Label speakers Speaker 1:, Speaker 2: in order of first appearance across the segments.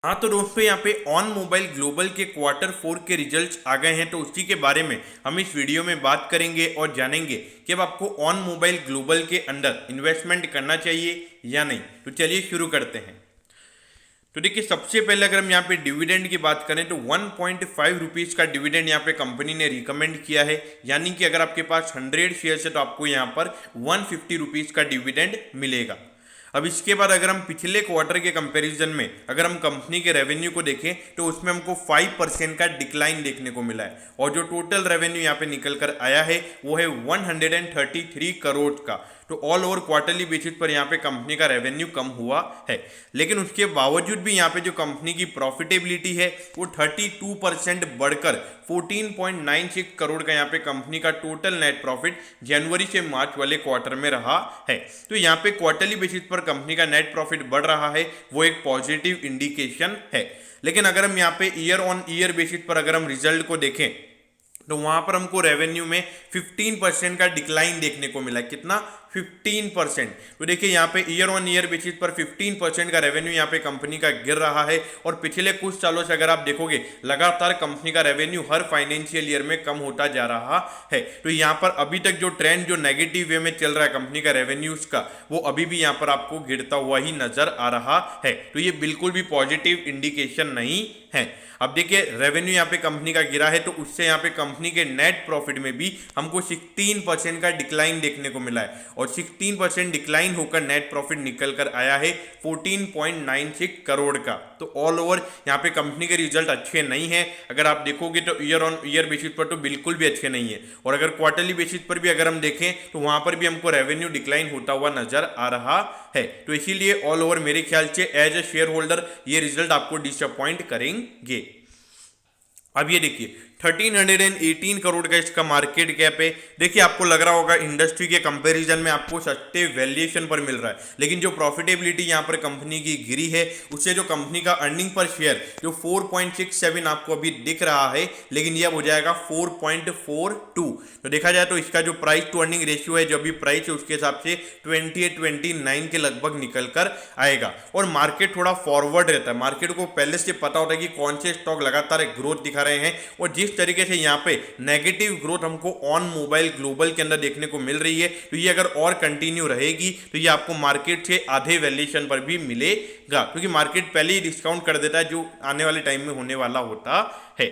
Speaker 1: हाँ तो दोस्तों यहाँ पे ऑन मोबाइल ग्लोबल के क्वार्टर 4 के रिजल्ट्स आ गए हैं, तो उसी के बारे में हम इस वीडियो में बात करेंगे और जानेंगे कि अब आपको ऑन मोबाइल ग्लोबल के अंदर इन्वेस्टमेंट करना चाहिए या नहीं। तो चलिए शुरू करते हैं। तो देखिए, सबसे पहले अगर हम यहाँ पे डिविडेंड की बात करें तो 1.5 रुपीज़ का डिविडेंड यहाँ पे कंपनी ने रिकमेंड किया है, यानी कि अगर आपके पास 100 शेयर्स है तो आपको यहाँ पर 150 रुपीज़ का डिविडेंड मिलेगा। अब इसके बाद अगर हम पिछले क्वार्टर के कंपैरिजन में अगर हम कंपनी के रेवेन्यू को देखें तो उसमें हमको 5% का डिक्लाइन देखने को मिला है, और जो टोटल रेवेन्यू यहाँ पे निकल कर आया है वो है 133 करोड़ का। तो ऑल ओवर क्वार्टरली बेसिस पर यहाँ पे कंपनी का रेवेन्यू कम हुआ है, लेकिन उसके बावजूद भी यहाँ पे जो कंपनी की प्रॉफिटेबिलिटी है वो 32% बढ़कर 14.96 करोड़ का यहाँ पे कंपनी का टोटल नेट प्रॉफिट जनवरी से मार्च वाले क्वार्टर में रहा है। तो यहाँ पे क्वार्टरली बेसिस पर कंपनी का नेट प्रॉफिट बढ़ रहा है, वो एक पॉजिटिव इंडिकेशन है। लेकिन अगर हम यहाँ पे ईयर ऑन ईयर बेसिस पर अगर हम रिजल्ट को देखें तो वहां पर हमको रेवेन्यू में 15% का डिक्लाइन देखने को मिला। कितना? 15%। तो देखिए यहाँ पे ईयर ऑन ईयर बेसिस पर 15% का रेवेन्यू यहाँ पे कंपनी का गिर रहा है, और पिछले कुछ सालों से अगर आप देखोगे लगातार कंपनी का रेवेन्यू हर फाइनेंशियल ईयर में कम होता जा रहा है। तो यहाँ पर अभी तक जो ट्रेंड जो नेगेटिव वे में चल रहा है कंपनी का रेवेन्यूज का, वो अभी भी यहाँ पर आपको गिरता हुआ ही नजर आ रहा है। तो ये बिल्कुल भी पॉजिटिव इंडिकेशन नहीं है। अब देखिए, रेवेन्यू यहाँ पे कंपनी का गिरा है तो उससे यहाँ पे कंपनी के नेट प्रॉफिट में भी हमको 16% का डिक्लाइन देखने को मिला है, और 16% डिक्लाइन होकर नेट प्रॉफिट निकल कर आया है 14.96 करोड़ का। तो ऑल ओवर यहाँ पे कंपनी के रिजल्ट अच्छे नहीं है। अगर आप देखोगे तो ईयर ऑन ईयर बेसिस पर तो बिल्कुल भी अच्छे नहीं है, और अगर क्वार्टरली बेसिस पर भी अगर हम देखें तो वहां पर भी हमको रेवेन्यू डिक्लाइन होता हुआ नजर आ रहा है। तो इसीलिए ऑल ओवर मेरे ख्याल से एज ए शेयर होल्डर ये रिजल्ट आपको डिसअपॉइंट करेंगे। अब ये देखिए 1318 करोड़ का इसका मार्केट कैप है। देखिए, आपको लग रहा होगा इंडस्ट्री के कंपैरिजन में आपको सस्ते वैल्यूएशन पर मिल रहा है, लेकिन जो प्रॉफिटेबिलिटी यहाँ पर कंपनी की गिरी है उससे जो कंपनी का अर्निंग पर शेयर जो 4.67 आपको अभी दिख रहा है, लेकिन यह हो जाएगा 4.42। तो देखा जाए तो इसका जो प्राइस टू अर्निंग रेशियो है, जो अभी प्राइस है उसके हिसाब से 28-29 के लगभग निकल कर आएगा। और मार्केट थोड़ा फॉरवर्ड रहता है, मार्केट को पहले से पता होता है कि कौन से स्टॉक लगातार ग्रोथ दिखा रहे हैं, और जिस तरीके से यहाँ पे नेगेटिव ग्रोथ हमको ऑन मोबाइल ग्लोबल के अंदर देखने को मिल रही है, तो ये अगर और कंटिन्यू रहेगी तो ये आपको मार्केट से आधे वैल्यूएशन पर भी मिलेगा, क्योंकि मार्केट पहले ही डिस्काउंट कर देता है जो आने वाले टाइम में होने वाला होता है।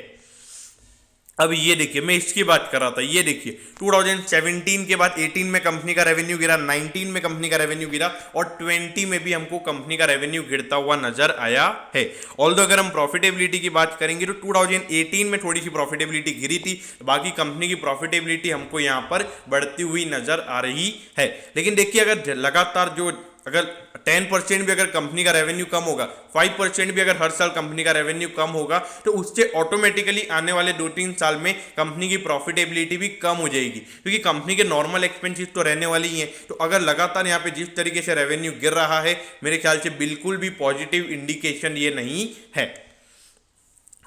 Speaker 1: अब ये देखिए, मैं इसकी बात कर रहा था, ये देखिए 2017 के बाद 18 में कंपनी का रेवेन्यू गिरा, 19 में कंपनी का रेवेन्यू गिरा, और 20 में भी हमको कंपनी का रेवेन्यू गिरता हुआ नजर आया है। ऑल्दो अगर हम प्रॉफिटेबिलिटी की बात करेंगे तो 2018 में थोड़ी सी प्रॉफिटेबिलिटी गिरी थी, बाकी कंपनी की प्रॉफिटेबिलिटी हमको यहाँ पर बढ़ती हुई नजर आ रही है। लेकिन देखिए, अगर लगातार जो अगर 10% भी अगर कंपनी का रेवेन्यू कम होगा, 5% भी अगर हर साल कंपनी का रेवेन्यू कम होगा, तो उससे ऑटोमेटिकली आने वाले 2-3 साल में कंपनी की प्रॉफिटेबिलिटी भी कम हो जाएगी, क्योंकि कंपनी के नॉर्मल एक्सपेंसेस तो रहने वाली ही हैं। तो अगर लगातार यहाँ पे जिस तरीके से रेवेन्यू गिर रहा है, मेरे ख्याल से बिल्कुल भी पॉजिटिव इंडिकेशन ये नहीं है।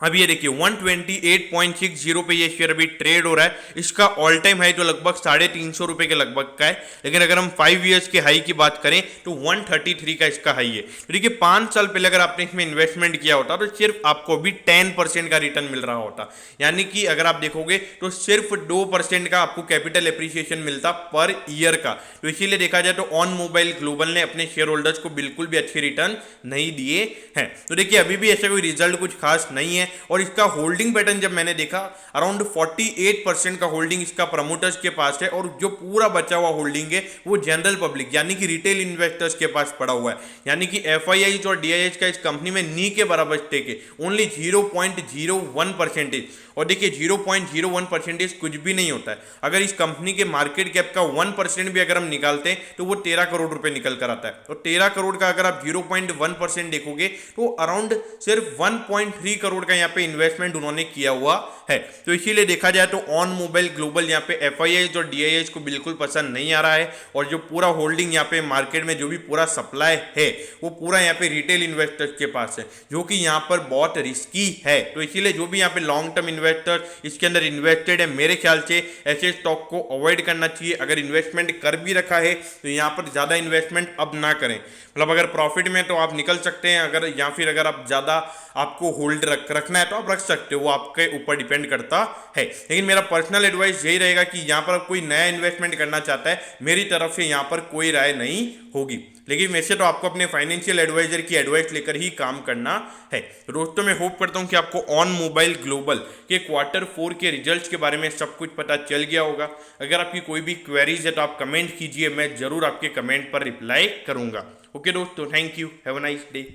Speaker 1: अब ये देखिए 128.60 पे ये शेयर अभी ट्रेड हो रहा है। इसका ऑल टाइम हाई तो लगभग 350 रुपए के लगभग का है, लेकिन अगर हम 5 ईयर्स के हाई की बात करें तो 133 का इसका हाई है। तो देखिए, 5 साल पहले अगर आपने इसमें इन्वेस्टमेंट किया होता तो सिर्फ आपको भी 10% का रिटर्न मिल रहा होता, यानी कि अगर आप देखोगे तो सिर्फ 2% का आपको कैपिटल एप्रिसिएशन मिलता पर ईयर का। तो इसीलिए देखा जाए तो ऑन मोबाइल ग्लोबल ने अपने शेयर होल्डर्स को बिल्कुल भी अच्छे रिटर्न नहीं दिए हैं। तो देखिए, अभी भी ऐसा कोई रिजल्ट कुछ खास नहीं है, और इसका होल्डिंग पैटर्न जब मैंने देखा, अराउंड 48% का होल्डिंग इसका प्रमोटर्स के पास है, और जो पूरा बचा हुआ होल्डिंग है वो जनरल पब्लिक यानी कि रिटेल इन्वेस्टर्स के पास पड़ा हुआ है। यानी कि एफआईआईज और डीआईएच का इस कंपनी में नी के बराबर स्टेक है, ओनली 0.01%। और देखिए 0.01% कुछ भी नहीं होता है। अगर इस कंपनी के मार्केट कैप का 1% भी अगर हम निकालते हैं तो वो 13 करोड़ रुपए निकल कर आता है, और 13 करोड़ का अगर आप 0.1% देखोगे तो अराउंड सिर्फ 1.3 करोड़ का का यहाँ पे इन्वेस्टमेंट उन्होंने किया हुआ है। तो इसीलिए देखा जाए तो ऑन मोबाइल ग्लोबल यहाँ पे FIIs और DIIs को बिल्कुल पसंद नहीं आ रहा है, और जो पूरा होल्डिंग यहाँ पे मार्केट में जो भी पूरा सप्लाई है वो पूरा यहाँ पे रिटेल इन्वेस्टर्स के पास है, जो कि यहाँ पर बहुत रिस्की है। तो इसीलिए जो भी यहाँ पे लॉन्ग टर्म इन्वेस्टर इसके अंदर इन्वेस्टेड है, मेरे ख्याल से ऐसे स्टॉक को अवॉइड करना चाहिए। अगर इन्वेस्टमेंट कर भी रखा है तो यहाँ पर ज़्यादा इन्वेस्टमेंट अब ना करें, मतलब अगर प्रॉफिट में तो आप निकल सकते हैं, अगर या फिर अगर आप ज़्यादा आपको होल्ड रखना है तो आप रख सकते हो, वो आपके ऊपर डिपेंड करता है। लेकिन मेरा पर्सनल एडवाइस यही रहेगा कि यहाँ पर कोई नया इन्वेस्टमेंट करना चाहता है, मेरी तरफ से यहाँ पर कोई राय नहीं होगी। लेकिन वैसे तो आपको अपने फाइनेंशियल एडवाइजर की एडवाइस लेकर ही काम करना है। तो दोस्तों मैं होप करता हूँ कि आपको ऑन मोबाइल ग्लोबल के Q4 के रिजल्ट्स के बारे में सब कुछ पता चल गया होगा। अगर आपकी कोई भी क्वेरीज है तो आप कमेंट कीजिए, मैं जरूर आपके कमेंट पर रिप्लाई करूंगा। ओके दोस्तों, thank you, have a nice day.